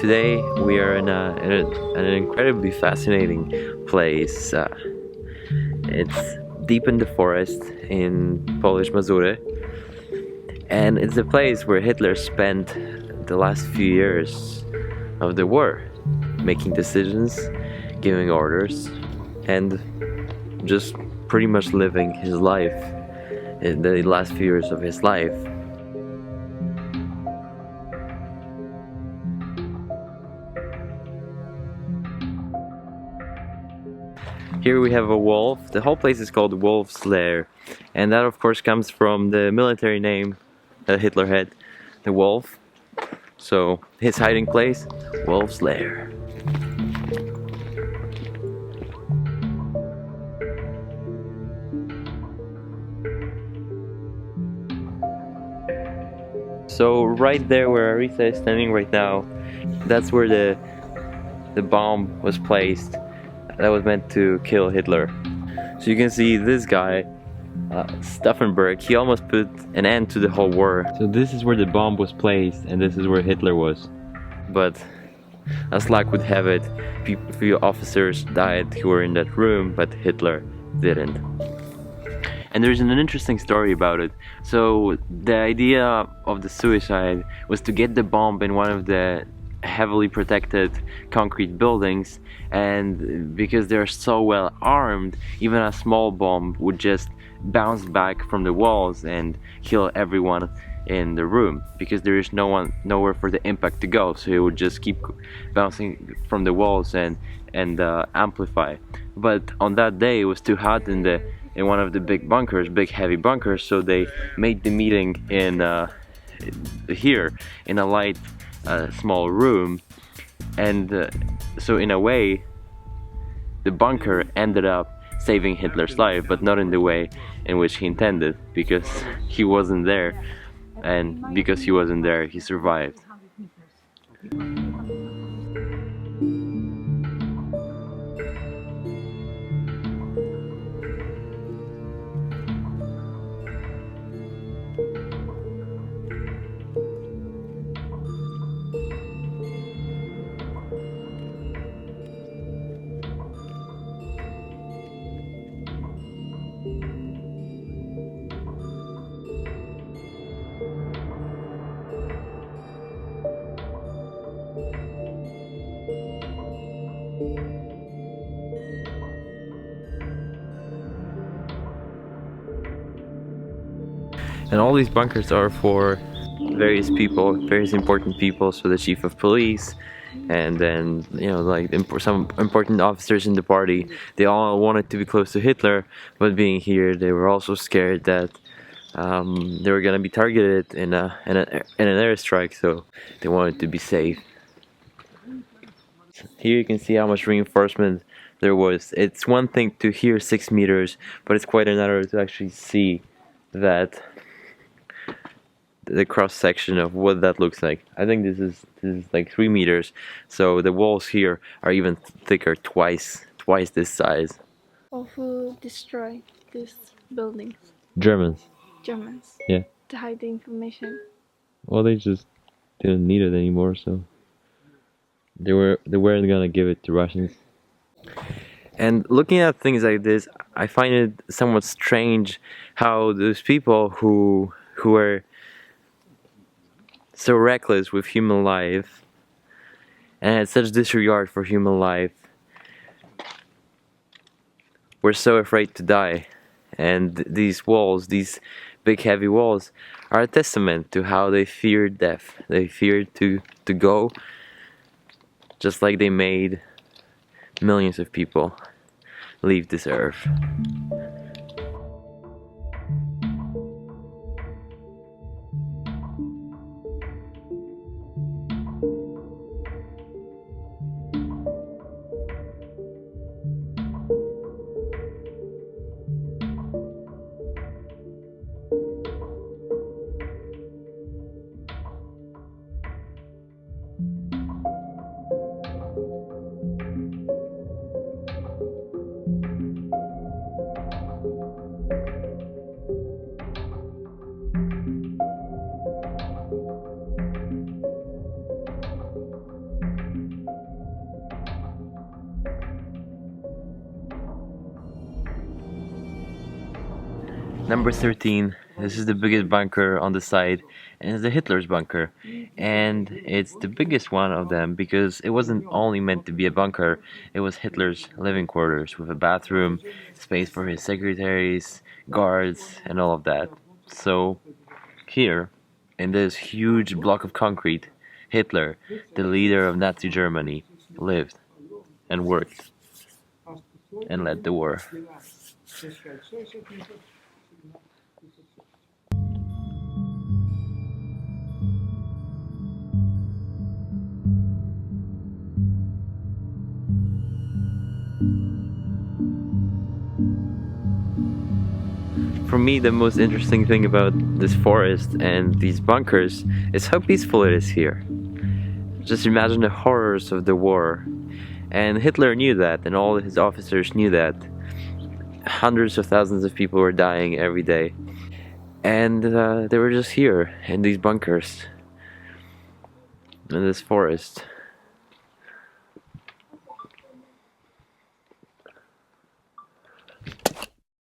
Today we are in an incredibly fascinating place. It's deep in the forest in Polish Mazury, and it's a place where Hitler spent the last few years of the war, making decisions, giving orders, and just pretty much living his life in the last few years of his life. Here we have a wolf. The whole place is called Wolf's Lair, and that of course comes from the military name that Hitler had, the wolf. So his hiding place, Wolf's Lair. So right there where Arisa is standing right now, that's where the bomb was placed that was meant to kill Hitler. So you can see this guy, Stauffenberg, he almost put an end to the whole war. So this is where the bomb was placed, and this is where Hitler was. But as luck would have it, a few officers died who were in that room, but Hitler didn't. And there's an interesting story about it. So the idea of the suicide was to get the bomb in one of the heavily protected concrete buildings, and because they're so well armed, even a small bomb would just bounce back from the walls and kill everyone in the room, because there is nowhere for the impact to go, so it would just keep bouncing from the walls and amplify. But on that day it was too hot in one of the big heavy bunkers, so they made the meeting in here in a light small room, and so in a way the bunker ended up saving Hitler's life, but not in the way in which he intended, because he wasn't there, and because he wasn't there, he survived. And all these bunkers are for various people, various important people. So the chief of police, and then like some important officers in the party. They all wanted to be close to Hitler, but being here, they were also scared that they were gonna be targeted in an airstrike. So they wanted to be safe. Here you can see how much reinforcement there was. It's one thing to hear 6 meters, but it's quite another to actually see that. The cross section of what that looks like. I think this is like 3 meters, so the walls here are even thicker, twice this size. Or who destroyed these buildings? Germans. Germans. Yeah. To hide the information. Well, they just didn't need it anymore, so they weren't gonna give it to Russians. And looking at things like this, I find it somewhat strange how those people who are so reckless with human life and had such disregard for human life were so afraid to die. And these walls, these big heavy walls, are a testament to how they feared death. They feared to go, just like they made millions of people leave this earth. Number 13, this is the biggest bunker on the site, and it's the Hitler's bunker. And it's the biggest one of them because it wasn't only meant to be a bunker, it was Hitler's living quarters with a bathroom, space for his secretaries, guards, and all of that. So, here, in this huge block of concrete, Hitler, the leader of Nazi Germany, lived and worked and led the war. For me, the most interesting thing about this forest and these bunkers is how peaceful it is here. Just imagine the horrors of the war. And Hitler knew that, and all his officers knew that. Hundreds of thousands of people were dying every day. And they were just here, in these bunkers, in this forest.